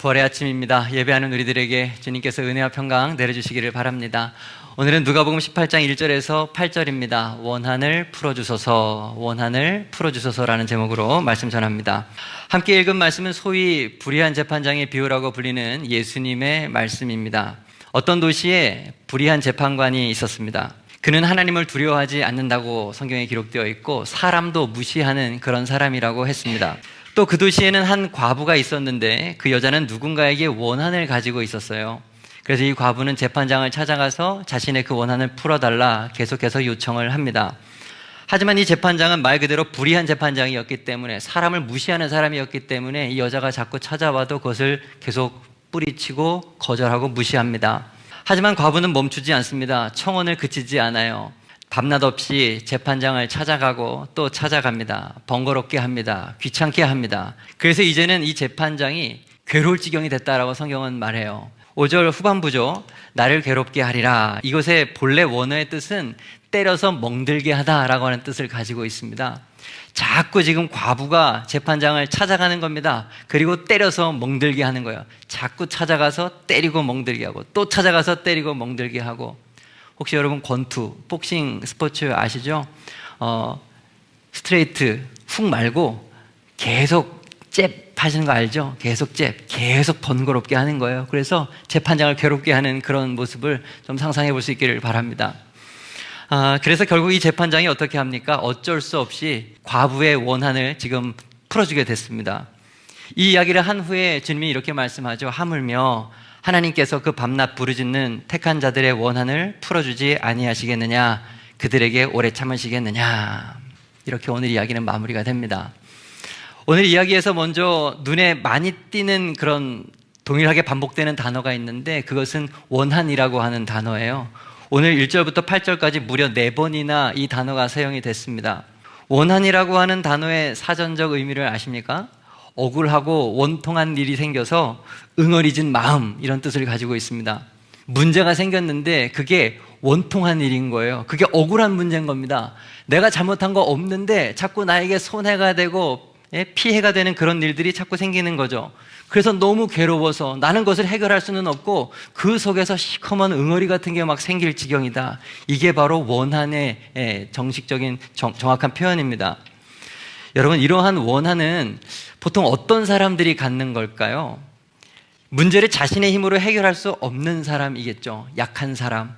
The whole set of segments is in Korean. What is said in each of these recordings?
9월의 아침입니다. 예배하는 우리들에게 주님께서 은혜와 평강 내려주시기를 바랍니다. 오늘은 누가복음 18장 1절에서 8절입니다. 원한을 풀어주소서, 원한을 풀어주소서라는 제목으로 말씀 전합니다. 함께 읽은 말씀은 소위 불의한 재판장의 비유라고 불리는 예수님의 말씀입니다. 어떤 도시에 불의한 재판관이 있었습니다. 그는 하나님을 두려워하지 않는다고 성경에 기록되어 있고 사람도 무시하는 그런 사람이라고 했습니다. 또 그 도시에는 한 과부가 있었는데 그 여자는 누군가에게 원한을 가지고 있었어요. 그래서 이 과부는 재판장을 찾아가서 자신의 그 원한을 풀어달라 계속해서 요청을 합니다. 하지만 이 재판장은 말 그대로 불의한 재판장이었기 때문에, 사람을 무시하는 사람이었기 때문에 이 여자가 자꾸 찾아와도 그것을 계속 뿌리치고 거절하고 무시합니다. 하지만 과부는 멈추지 않습니다. 청혼을 그치지 않아요. 밤낮 없이 재판장을 찾아가고 또 찾아갑니다. 번거롭게 합니다. 귀찮게 합니다. 그래서 이제는 이 재판장이 괴로울 지경이 됐다라고 성경은 말해요. 5절 후반부죠. 나를 괴롭게 하리라. 이것의 본래 원어의 뜻은 때려서 멍들게 하다라고 하는 뜻을 가지고 있습니다. 자꾸 지금 과부가 재판장을 찾아가는 겁니다. 그리고 때려서 멍들게 하는 거예요. 자꾸 찾아가서 때리고 멍들게 하고 또 찾아가서 때리고 멍들게 하고. 혹시 여러분 권투, 복싱 스포츠 아시죠? 스트레이트 훅 말고 계속 잽 하시는 거 알죠? 계속 잽, 계속 번거롭게 하는 거예요. 그래서 재판장을 괴롭게 하는 그런 모습을 좀 상상해 볼 수 있기를 바랍니다. 그래서 결국 이 재판장이 어떻게 합니까? 어쩔 수 없이 과부의 원한을 지금 풀어주게 됐습니다. 이 이야기를 한 후에 주님이 이렇게 말씀하죠. 하물며 하나님께서 그 밤낮 부르짖는 택한 자들의 원한을 풀어주지 아니하시겠느냐? 그들에게 오래 참으시겠느냐? 이렇게 오늘 이야기는 마무리가 됩니다. 오늘 이야기에서 먼저 눈에 많이 띄는 그런 동일하게 반복되는 단어가 있는데 그것은 원한이라고 하는 단어예요. 오늘 1절부터 8절까지 무려 4번이나 이 단어가 사용이 됐습니다. 원한이라고 하는 단어의 사전적 의미를 아십니까? 억울하고 원통한 일이 생겨서 응어리진 마음, 이런 뜻을 가지고 있습니다. 문제가 생겼는데 그게 원통한 일인 거예요. 그게 억울한 문제인 겁니다. 내가 잘못한 거 없는데 자꾸 나에게 손해가 되고 피해가 되는 그런 일들이 자꾸 생기는 거죠. 그래서 너무 괴로워서 나는 그것을 해결할 수는 없고 그 속에서 시커먼 응어리 같은 게 막 생길 지경이다. 이게 바로 원한의 정식적인 정확한 표현입니다. 여러분, 이러한 원한은 보통 어떤 사람들이 갖는 걸까요? 문제를 자신의 힘으로 해결할 수 없는 사람이겠죠. 약한 사람.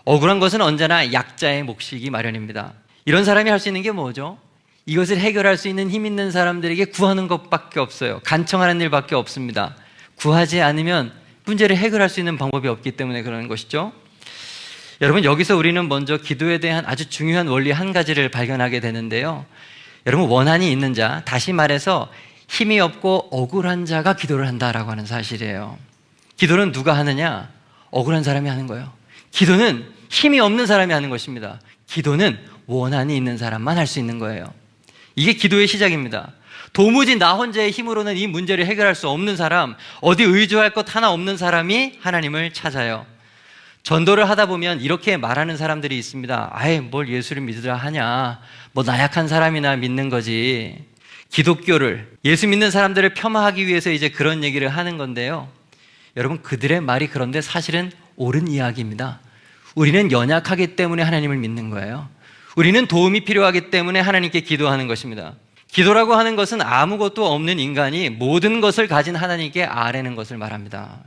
억울한 것은 언제나 약자의 몫이기 마련입니다. 이런 사람이 할 수 있는 게 뭐죠? 이것을 해결할 수 있는 힘 있는 사람들에게 구하는 것밖에 없어요. 간청하는 일밖에 없습니다. 구하지 않으면 문제를 해결할 수 있는 방법이 없기 때문에 그러는 것이죠. 여러분, 여기서 우리는 먼저 기도에 대한 아주 중요한 원리 한 가지를 발견하게 되는데요. 여러분, 원한이 있는 자, 다시 말해서 힘이 없고 억울한 자가 기도를 한다라고 하는 사실이에요. 기도는 누가 하느냐? 억울한 사람이 하는 거예요. 기도는 힘이 없는 사람이 하는 것입니다. 기도는 원한이 있는 사람만 할 수 있는 거예요. 이게 기도의 시작입니다. 도무지 나 혼자의 힘으로는 이 문제를 해결할 수 없는 사람, 어디 의존할 것 하나 없는 사람이 하나님을 찾아요. 전도를 하다 보면 이렇게 말하는 사람들이 있습니다. 아예 뭘 예수를 믿으라 하냐, 뭐 나약한 사람이나 믿는 거지. 기독교를, 예수 믿는 사람들을 폄하하기 위해서 이제 그런 얘기를 하는 건데요. 여러분, 그들의 말이 그런데 사실은 옳은 이야기입니다. 우리는 연약하기 때문에 하나님을 믿는 거예요. 우리는 도움이 필요하기 때문에 하나님께 기도하는 것입니다. 기도라고 하는 것은 아무것도 없는 인간이 모든 것을 가진 하나님께 아뢰는 것을 말합니다.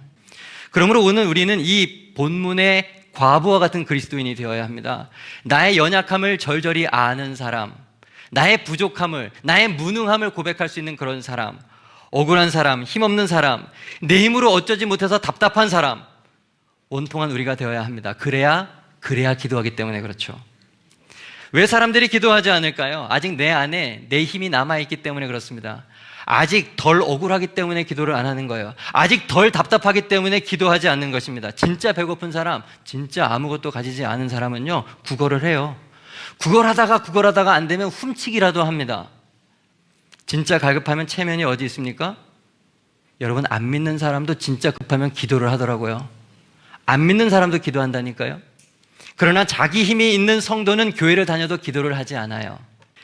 그러므로 오늘 우리는 이 본문의 과부와 같은 그리스도인이 되어야 합니다. 나의 연약함을 절절히 아는 사람, 나의 부족함을, 나의 무능함을 고백할 수 있는 그런 사람, 억울한 사람, 힘없는 사람, 내 힘으로 어쩌지 못해서 답답한 사람, 온통한 우리가 되어야 합니다. 그래야 기도하기 때문에 그렇죠. 왜 사람들이 기도하지 않을까요? 아직 내 안에 내 힘이 남아있기 때문에 그렇습니다. 아직 덜 억울하기 때문에 기도를 안 하는 거예요. 아직 덜 답답하기 때문에 기도하지 않는 것입니다. 진짜 배고픈 사람, 진짜 아무것도 가지지 않은 사람은요, 구걸을 해요. 구걸하다가 안 되면 훔치기라도 합니다. 진짜 갈급하면 체면이 어디 있습니까? 여러분, 안 믿는 사람도 진짜 급하면 기도를 하더라고요. 안 믿는 사람도 기도한다니까요. 그러나 자기 힘이 있는 성도는 교회를 다녀도 기도를 하지 않아요.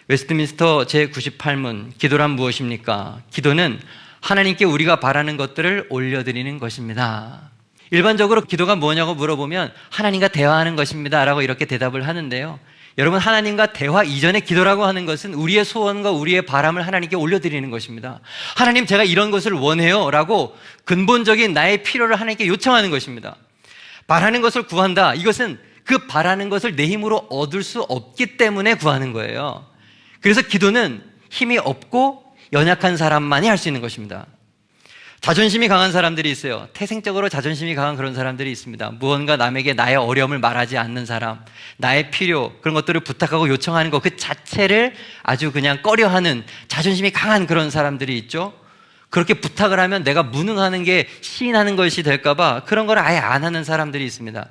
웨스트민스터 제98문, 기도란 무엇입니까? 기도는 하나님께 우리가 바라는 것들을 올려드리는 것입니다. 일반적으로 기도가 뭐냐고 물어보면 하나님과 대화하는 것입니다 라고 이렇게 대답을 하는데요, 여러분, 하나님과 대화 이전의 기도라고 하는 것은 우리의 소원과 우리의 바람을 하나님께 올려드리는 것입니다. 하나님, 제가 이런 것을 원해요 라고 근본적인 나의 필요를 하나님께 요청하는 것입니다. 바라는 것을 구한다, 이것은 그 바라는 것을 내 힘으로 얻을 수 없기 때문에 구하는 거예요. 그래서 기도는 힘이 없고 연약한 사람만이 할 수 있는 것입니다. 자존심이 강한 사람들이 있어요. 태생적으로 자존심이 강한 그런 사람들이 있습니다. 무언가 남에게 나의 어려움을 말하지 않는 사람, 나의 필요, 그런 것들을 부탁하고 요청하는 것 그 자체를 아주 그냥 꺼려하는 자존심이 강한 그런 사람들이 있죠. 그렇게 부탁을 하면 내가 무능하는 게 시인하는 것이 될까봐 그런 걸 아예 안 하는 사람들이 있습니다.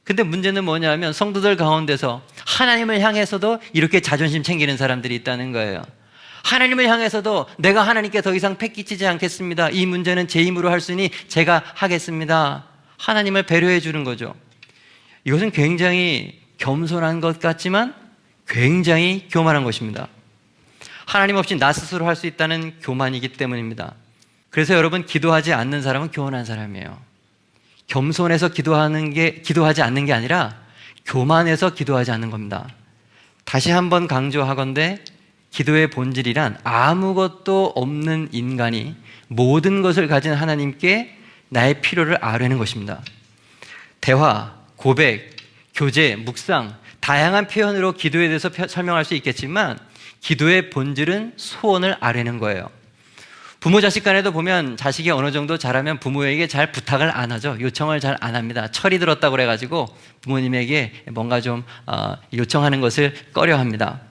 근데 문제는 뭐냐면 성도들 가운데서 하나님을 향해서도 이렇게 자존심 챙기는 사람들이 있다는 거예요. 하나님을 향해서도 내가 하나님께 더 이상 패기치지 않겠습니다. 이 문제는 제 힘으로 할 수 있으니 제가 하겠습니다. 하나님을 배려해 주는 거죠. 이것은 굉장히 겸손한 것 같지만 굉장히 교만한 것입니다. 하나님 없이 나 스스로 할 수 있다는 교만이기 때문입니다. 그래서 여러분, 기도하지 않는 사람은 교만한 사람이에요. 겸손해서 기도하지 않는 게 아니라 교만해서 기도하지 않는 겁니다. 다시 한번 강조하건대 기도의 본질이란 아무것도 없는 인간이 모든 것을 가진 하나님께 나의 필요를 아뢰는 것입니다. 대화, 고백, 교제, 묵상, 다양한 표현으로 기도에 대해서 설명할 수 있겠지만 기도의 본질은 소원을 아뢰는 거예요. 부모 자식 간에도 보면 자식이 어느 정도 자라면 부모에게 잘 부탁을 안 하죠. 요청을 잘 안 합니다. 철이 들었다고 그래가지고 부모님에게 뭔가 좀 요청하는 것을 꺼려합니다.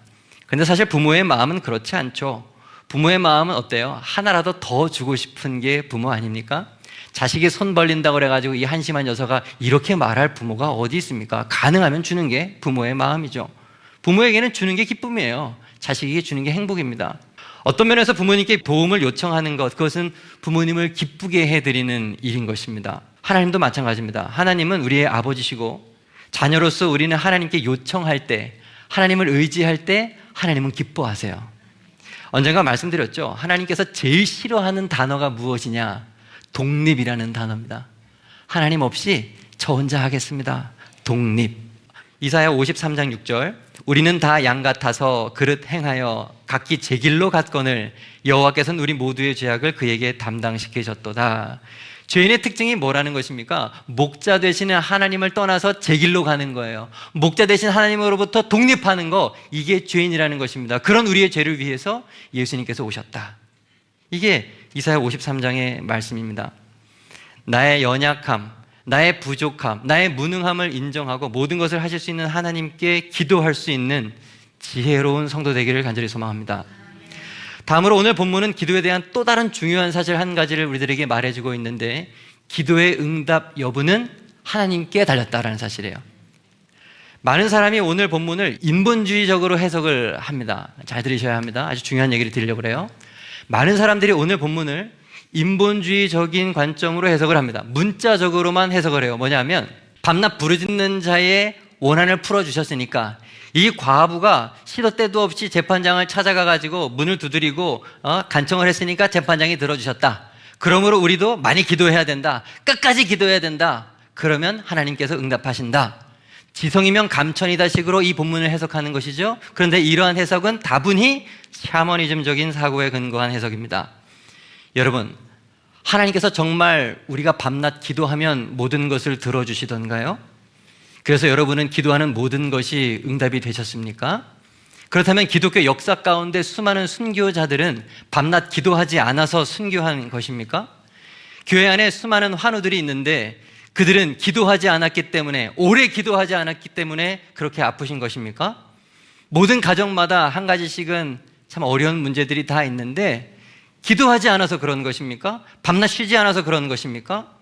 근데 사실 부모의 마음은 그렇지 않죠. 부모의 마음은 어때요? 하나라도 더 주고 싶은 게 부모 아닙니까? 자식이 손 벌린다고 그래가지고 이 한심한 녀석아 이렇게 말할 부모가 어디 있습니까? 가능하면 주는 게 부모의 마음이죠. 부모에게는 주는 게 기쁨이에요. 자식에게 주는 게 행복입니다. 어떤 면에서 부모님께 도움을 요청하는 것, 그것은 부모님을 기쁘게 해드리는 일인 것입니다. 하나님도 마찬가지입니다. 하나님은 우리의 아버지시고 자녀로서 우리는 하나님께 요청할 때, 하나님을 의지할 때 하나님은 기뻐하세요. 언젠가 말씀드렸죠. 하나님께서 제일 싫어하는 단어가 무엇이냐? 독립이라는 단어입니다. 하나님 없이 저 혼자 하겠습니다. 독립. 이사야 53장 6절, 우리는 다 양 같아서 그릇 행하여 각기 제 길로 갔거늘 여호와께서는 우리 모두의 죄악을 그에게 담당시키셨도다. 죄인의 특징이 뭐라는 것입니까? 목자 되시는 하나님을 떠나서 제 길로 가는 거예요. 목자 되신 하나님으로부터 독립하는 거, 이게 죄인이라는 것입니다. 그런 우리의 죄를 위해서 예수님께서 오셨다. 이게 이사야 53장의 말씀입니다. 나의 연약함, 나의 부족함, 나의 무능함을 인정하고 모든 것을 하실 수 있는 하나님께 기도할 수 있는 지혜로운 성도 되기를 간절히 소망합니다. 다음으로 오늘 본문은 기도에 대한 또 다른 중요한 사실 한 가지를 우리들에게 말해주고 있는데, 기도의 응답 여부는 하나님께 달렸다라는 사실이에요. 많은 사람이 오늘 본문을 인본주의적으로 해석을 합니다. 잘 들으셔야 합니다. 아주 중요한 얘기를 드리려고 그래요. 많은 사람들이 오늘 본문을 인본주의적인 관점으로 해석을 합니다. 문자적으로만 해석을 해요. 뭐냐면 밤낮 부르짖는 자의 원한을 풀어주셨으니까 이 과부가 시도 때도 없이 재판장을 찾아가가지고 문을 두드리고 간청을 했으니까 재판장이 들어주셨다. 그러므로 우리도 많이 기도해야 된다. 끝까지 기도해야 된다. 그러면 하나님께서 응답하신다. 지성이면 감천이다 식으로 이 본문을 해석하는 것이죠. 그런데 이러한 해석은 다분히 샤머니즘적인 사고에 근거한 해석입니다. 여러분, 하나님께서 정말 우리가 밤낮 기도하면 모든 것을 들어주시던가요? 그래서 여러분은 기도하는 모든 것이 응답이 되셨습니까? 그렇다면 기독교 역사 가운데 수많은 순교자들은 밤낮 기도하지 않아서 순교한 것입니까? 교회 안에 수많은 환우들이 있는데 그들은 기도하지 않았기 때문에, 오래 기도하지 않았기 때문에 그렇게 아프신 것입니까? 모든 가정마다 한 가지씩은 참 어려운 문제들이 다 있는데 기도하지 않아서 그런 것입니까? 밤낮 쉬지 않아서 그런 것입니까?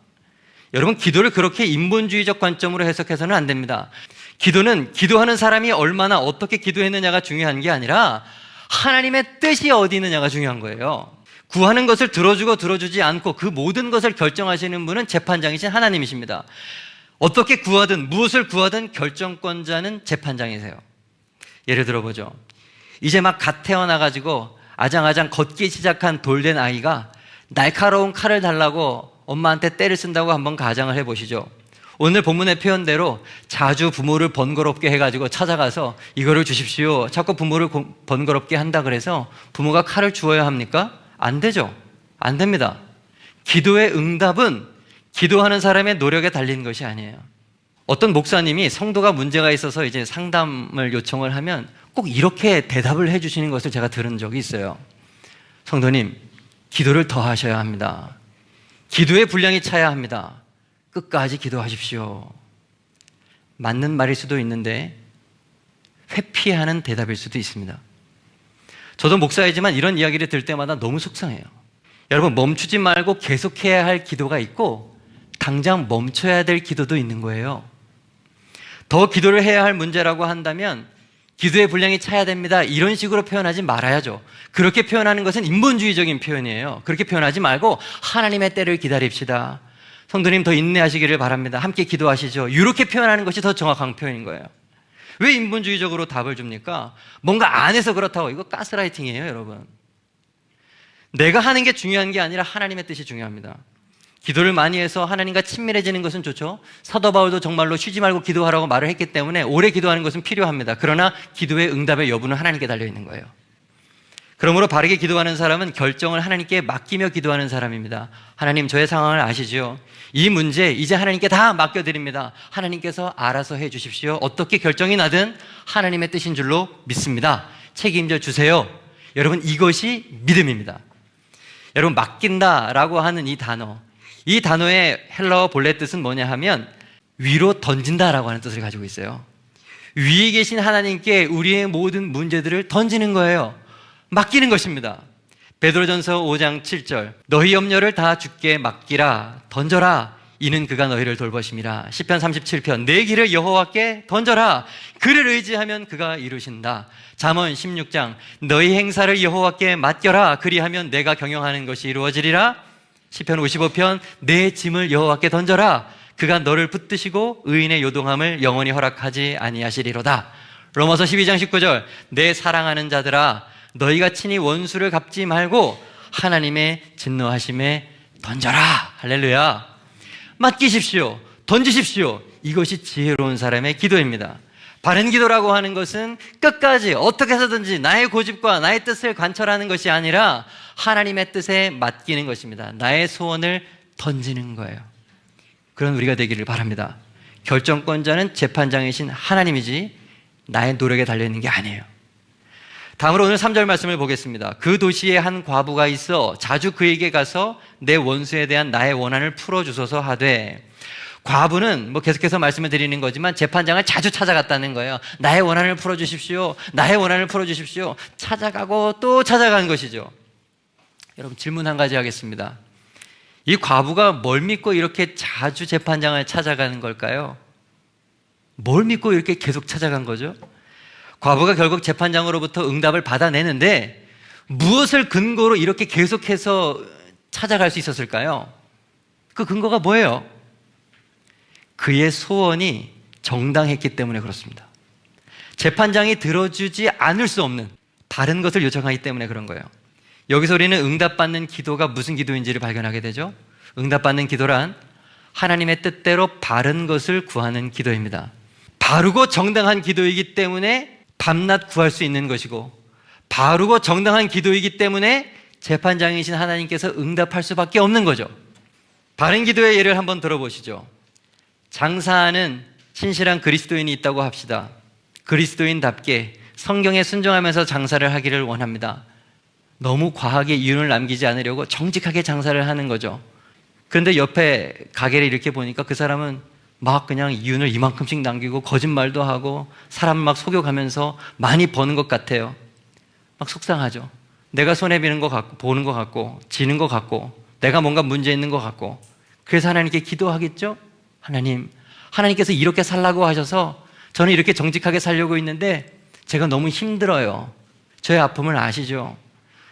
여러분, 기도를 그렇게 인본주의적 관점으로 해석해서는 안 됩니다. 기도는 기도하는 사람이 얼마나 어떻게 기도했느냐가 중요한 게 아니라 하나님의 뜻이 어디 있느냐가 중요한 거예요. 구하는 것을 들어주고 들어주지 않고 그 모든 것을 결정하시는 분은 재판장이신 하나님이십니다. 어떻게 구하든 무엇을 구하든 결정권자는 재판장이세요. 예를 들어보죠. 이제 막 갓 태어나가지고 아장아장 걷기 시작한 돌된 아이가 날카로운 칼을 달라고 엄마한테 때를 쓴다고 한번 가정을 해보시죠. 오늘 본문의 표현대로 자주 부모를 번거롭게 해가지고 찾아가서 이거를 주십시오. 자꾸 부모를 번거롭게 한다 그래서 부모가 칼을 주어야 합니까? 안 되죠. 안 됩니다. 기도의 응답은 기도하는 사람의 노력에 달린 것이 아니에요. 어떤 목사님이 성도가 문제가 있어서 이제 상담을 요청을 하면 꼭 이렇게 대답을 해주시는 것을 제가 들은 적이 있어요. 성도님, 기도를 더 하셔야 합니다. 기도의 분량이 차야 합니다. 끝까지 기도하십시오. 맞는 말일 수도 있는데 회피하는 대답일 수도 있습니다. 저도 목사이지만 이런 이야기를 들을 때마다 너무 속상해요. 여러분, 멈추지 말고 계속해야 할 기도가 있고 당장 멈춰야 될 기도도 있는 거예요. 더 기도를 해야 할 문제라고 한다면 기도의 분량이 차야 됩니다. 이런 식으로 표현하지 말아야죠. 그렇게 표현하는 것은 인본주의적인 표현이에요. 그렇게 표현하지 말고 하나님의 때를 기다립시다. 성도님 더 인내하시기를 바랍니다. 함께 기도하시죠. 이렇게 표현하는 것이 더 정확한 표현인 거예요. 왜 인본주의적으로 답을 줍니까? 뭔가 안 해서 그렇다고. 이거 가스라이팅이에요, 여러분. 내가 하는 게 중요한 게 아니라 하나님의 뜻이 중요합니다. 기도를 많이 해서 하나님과 친밀해지는 것은 좋죠. 사도 바울도 정말로 쉬지 말고 기도하라고 말을 했기 때문에 오래 기도하는 것은 필요합니다. 그러나 기도의 응답의 여부는 하나님께 달려있는 거예요. 그러므로 바르게 기도하는 사람은 결정을 하나님께 맡기며 기도하는 사람입니다. 하나님, 저의 상황을 아시죠? 이 문제 이제 하나님께 다 맡겨드립니다. 하나님께서 알아서 해주십시오. 어떻게 결정이 나든 하나님의 뜻인 줄로 믿습니다. 책임져 주세요. 여러분, 이것이 믿음입니다. 여러분, 맡긴다라고 하는 이 단어의 헬라어 본래 뜻은 뭐냐 하면 위로 던진다라고 하는 뜻을 가지고 있어요. 위에 계신 하나님께 우리의 모든 문제들을 던지는 거예요. 맡기는 것입니다. 베드로전서 5장 7절, 너희 염려를 다 주께 맡기라, 던져라, 이는 그가 너희를 돌보심이라. 시편 37편, 내 길을 여호와께 던져라, 그를 의지하면 그가 이루신다. 잠언 16장, 너희 행사를 여호와께 맡겨라, 그리하면 내가 경영하는 것이 이루어지리라. 시편 55편, 내 짐을 여호와께 던져라, 그가 너를 붙드시고 의인의 요동함을 영원히 허락하지 아니하시리로다. 로마서 12장 19절, 내 사랑하는 자들아, 너희가 친히 원수를 갚지 말고 하나님의 진노하심에 던져라. 할렐루야. 맡기십시오. 던지십시오. 이것이 지혜로운 사람의 기도입니다. 바른 기도라고 하는 것은 끝까지 어떻게 해서든지 나의 고집과 나의 뜻을 관철하는 것이 아니라 하나님의 뜻에 맡기는 것입니다. 나의 소원을 던지는 거예요. 그런 우리가 되기를 바랍니다. 결정권자는 재판장이신 하나님이지 나의 노력에 달려있는 게 아니에요. 다음으로 오늘 3절 말씀을 보겠습니다. 그 도시에 한 과부가 있어 자주 그에게 가서 내 원수에 대한 나의 원한을 풀어주소서 하되, 과부는 계속해서 말씀을 드리는 거지만 재판장을 자주 찾아갔다는 거예요. 나의 원한을 풀어주십시오. 나의 원한을 풀어주십시오. 찾아가고 또 찾아간 것이죠. 여러분, 질문 한 가지 하겠습니다. 이 과부가 뭘 믿고 이렇게 자주 재판장을 찾아가는 걸까요? 뭘 믿고 이렇게 계속 찾아간 거죠? 과부가 결국 재판장으로부터 응답을 받아내는데 무엇을 근거로 이렇게 계속해서 찾아갈 수 있었을까요? 그 근거가 뭐예요? 그의 소원이 정당했기 때문에 그렇습니다. 재판장이 들어주지 않을 수 없는 다른 것을 요청하기 때문에 그런 거예요. 여기서 우리는 응답받는 기도가 무슨 기도인지를 발견하게 되죠. 응답받는 기도란 하나님의 뜻대로 바른 것을 구하는 기도입니다. 바르고 정당한 기도이기 때문에 밤낮 구할 수 있는 것이고, 바르고 정당한 기도이기 때문에 재판장이신 하나님께서 응답할 수밖에 없는 거죠. 바른 기도의 예를 한번 들어보시죠. 장사하는 신실한 그리스도인이 있다고 합시다. 그리스도인답게 성경에 순종하면서 장사를 하기를 원합니다. 너무 과하게 이윤을 남기지 않으려고 정직하게 장사를 하는 거죠. 그런데 옆에 가게를 이렇게 보니까 그 사람은 막 그냥 이윤을 이만큼씩 남기고 거짓말도 하고 사람 막 속여가면서 많이 버는 것 같아요. 막 속상하죠. 내가 손해보는 것 같고, 보는 것 같고, 지는 것 같고, 내가 뭔가 문제 있는 것 같고. 그래서 하나님께 기도하겠죠? 하나님께서 이렇게 살라고 하셔서 저는 이렇게 정직하게 살려고 있는데 제가 너무 힘들어요. 저의 아픔을 아시죠?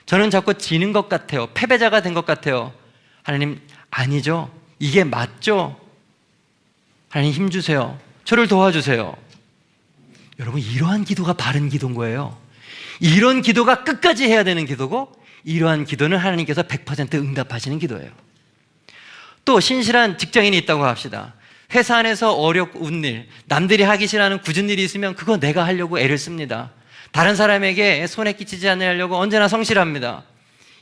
저는 자꾸 지는 것 같아요. 패배자가 된 것 같아요. 하나님, 아니죠? 이게 맞죠? 하나님, 힘주세요. 저를 도와주세요. 여러분, 이러한 기도가 바른 기도인 거예요. 이런 기도가 끝까지 해야 되는 기도고, 이러한 기도는 하나님께서 100% 응답하시는 기도예요. 또 신실한 직장인이 있다고 합시다. 회사 안에서 어려운 일, 남들이 하기 싫어하는 굳은 일이 있으면 그거 내가 하려고 애를 씁니다. 다른 사람에게 손에 끼치지 않으려고 언제나 성실합니다.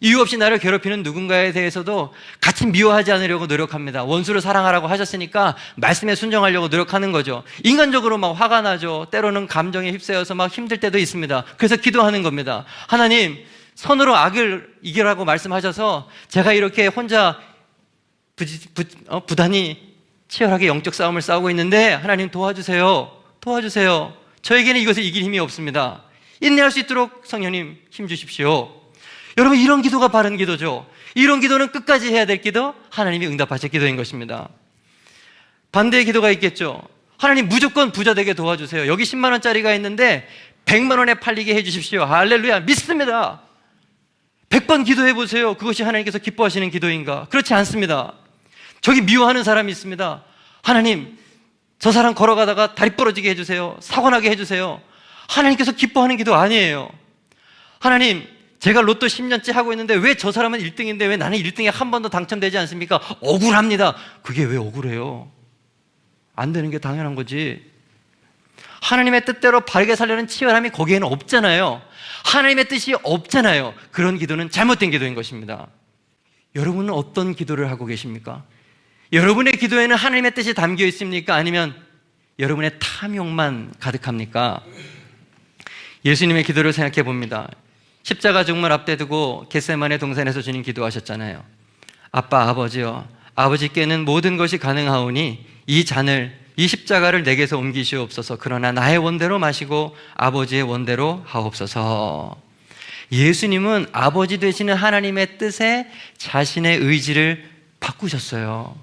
이유 없이 나를 괴롭히는 누군가에 대해서도 같이 미워하지 않으려고 노력합니다. 원수를 사랑하라고 하셨으니까 말씀에 순종하려고 노력하는 거죠. 인간적으로 막 화가 나죠. 때로는 감정에 휩싸여서 막 힘들 때도 있습니다. 그래서 기도하는 겁니다. 하나님, 선으로 악을 이기라고 말씀하셔서 제가 이렇게 혼자 부단히 치열하게 영적 싸움을 싸우고 있는데 하나님 도와주세요. 도와주세요. 저에게는 이것을 이길 힘이 없습니다. 인내할 수 있도록 성령님 힘 주십시오. 여러분, 이런 기도가 바른 기도죠. 이런 기도는 끝까지 해야 될 기도, 하나님이 응답하실 기도인 것입니다. 반대의 기도가 있겠죠. 하나님, 무조건 부자 되게 도와주세요. 여기 10만 원짜리가 있는데 100만 원에 팔리게 해주십시오. 할렐루야, 믿습니다. 100번 기도해 보세요. 그것이 하나님께서 기뻐하시는 기도인가? 그렇지 않습니다. 저기 미워하는 사람이 있습니다. 하나님, 저 사람 걸어가다가 다리 부러지게 해주세요. 사고 나게 해주세요. 하나님께서 기뻐하는 기도 아니에요. 하나님, 제가 로또 10년째 하고 있는데 왜 저 사람은 1등인데 왜 나는 1등에 한 번도 당첨되지 않습니까? 억울합니다. 그게 왜 억울해요? 안 되는 게 당연한 거지. 하나님의 뜻대로 바르게 살려는 치열함이 거기에는 없잖아요. 하나님의 뜻이 없잖아요. 그런 기도는 잘못된 기도인 것입니다. 여러분은 어떤 기도를 하고 계십니까? 여러분의 기도에는 하나님의 뜻이 담겨 있습니까? 아니면 여러분의 탐욕만 가득합니까? 예수님의 기도를 생각해 봅니다. 십자가 죽음을 앞대 두고 겟세마네 동산에서 주님 기도하셨잖아요. 아빠, 아버지여, 아버지께는 모든 것이 가능하오니 이 잔을, 이 십자가를 내게서 옮기시옵소서. 그러나 나의 원대로 마시고 아버지의 원대로 하옵소서. 예수님은 아버지 되시는 하나님의 뜻에 자신의 의지를 바꾸셨어요.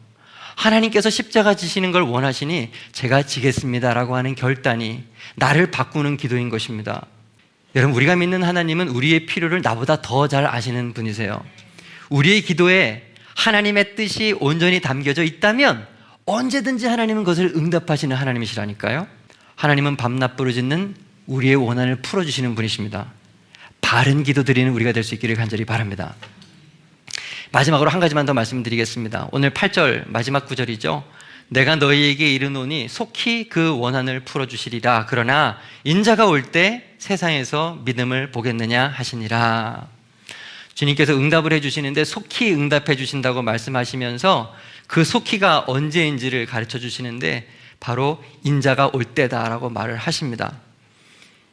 하나님께서 십자가 지시는 걸 원하시니 제가 지겠습니다라고 하는 결단이 나를 바꾸는 기도인 것입니다. 여러분, 우리가 믿는 하나님은 우리의 필요를 나보다 더 잘 아시는 분이세요. 우리의 기도에 하나님의 뜻이 온전히 담겨져 있다면 언제든지 하나님은 그것을 응답하시는 하나님이시라니까요. 하나님은 밤낮 부르짖는 우리의 원한을 풀어주시는 분이십니다. 바른 기도 드리는 우리가 될 수 있기를 간절히 바랍니다. 마지막으로 한 가지만 더 말씀드리겠습니다. 오늘 8절 마지막 구절이죠. 내가 너희에게 이르노니 속히 그 원한을 풀어주시리라. 그러나 인자가 올 때 세상에서 믿음을 보겠느냐 하시니라. 주님께서 응답을 해주시는데 속히 응답해 주신다고 말씀하시면서 그 속히가 언제인지를 가르쳐 주시는데 바로 인자가 올 때다라고 말을 하십니다.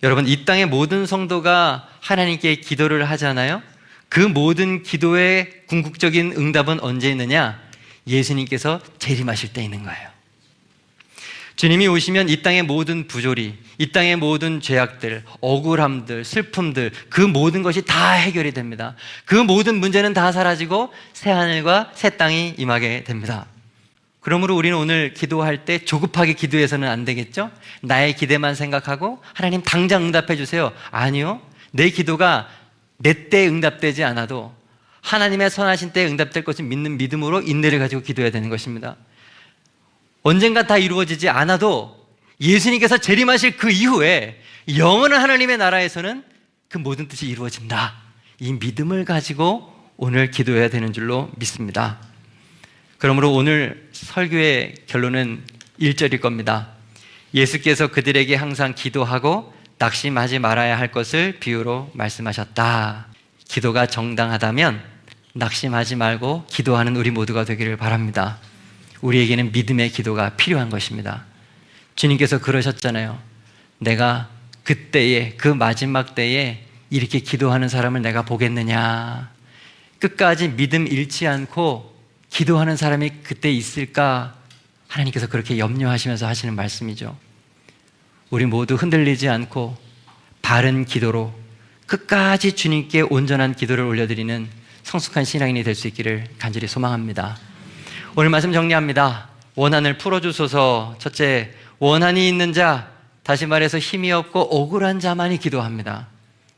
여러분, 이 땅의 모든 성도가 하나님께 기도를 하잖아요. 그 모든 기도의 궁극적인 응답은 언제 있느냐? 예수님께서 재림하실 때 있는 거예요. 주님이 오시면 이 땅의 모든 부조리, 이 땅의 모든 죄악들, 억울함들, 슬픔들, 그 모든 것이 다 해결이 됩니다. 그 모든 문제는 다 사라지고 새 하늘과 새 땅이 임하게 됩니다. 그러므로 우리는 오늘 기도할 때 조급하게 기도해서는 안 되겠죠? 나의 기대만 생각하고 하나님 당장 응답해 주세요. 아니요. 내 기도가 내 때 응답되지 않아도 하나님의 선하신 때에 응답될 것을 믿는 믿음으로 인내를 가지고 기도해야 되는 것입니다. 언젠가 다 이루어지지 않아도 예수님께서 재림하실 그 이후에 영원한 하나님의 나라에서는 그 모든 뜻이 이루어진다. 이 믿음을 가지고 오늘 기도해야 되는 줄로 믿습니다. 그러므로 오늘 설교의 결론은 1절일 겁니다. 예수께서 그들에게 항상 기도하고 낙심하지 말아야 할 것을 비유로 말씀하셨다. 기도가 정당하다면 낙심하지 말고 기도하는 우리 모두가 되기를 바랍니다. 우리에게는 믿음의 기도가 필요한 것입니다. 주님께서 그러셨잖아요. 내가 그때에, 그 마지막 때에 이렇게 기도하는 사람을 내가 보겠느냐. 끝까지 믿음 잃지 않고 기도하는 사람이 그때 있을까? 하나님께서 그렇게 염려하시면서 하시는 말씀이죠. 우리 모두 흔들리지 않고 바른 기도로 끝까지 주님께 온전한 기도를 올려드리는 성숙한 신앙인이 될 수 있기를 간절히 소망합니다. 오늘 말씀 정리합니다. 원한을 풀어주소서. 첫째, 원한이 있는 자, 다시 말해서 힘이 없고 억울한 자만이 기도합니다.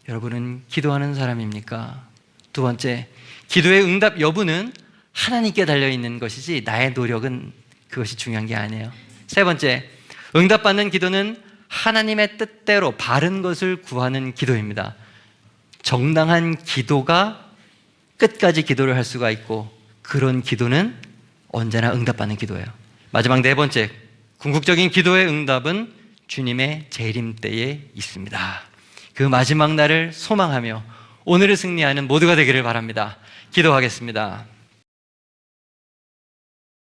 여러분은 기도하는 사람입니까? 두 번째, 기도의 응답 여부는 하나님께 달려있는 것이지 나의 노력은 그것이 중요한 게 아니에요. 세 번째, 응답받는 기도는 하나님의 뜻대로 바른 것을 구하는 기도입니다. 정당한 기도가 끝까지 기도를 할 수가 있고, 그런 기도는 언제나 응답받는 기도예요. 마지막 네 번째, 궁극적인 기도의 응답은 주님의 재림 때에 있습니다. 그 마지막 날을 소망하며 오늘을 승리하는 모두가 되기를 바랍니다. 기도하겠습니다.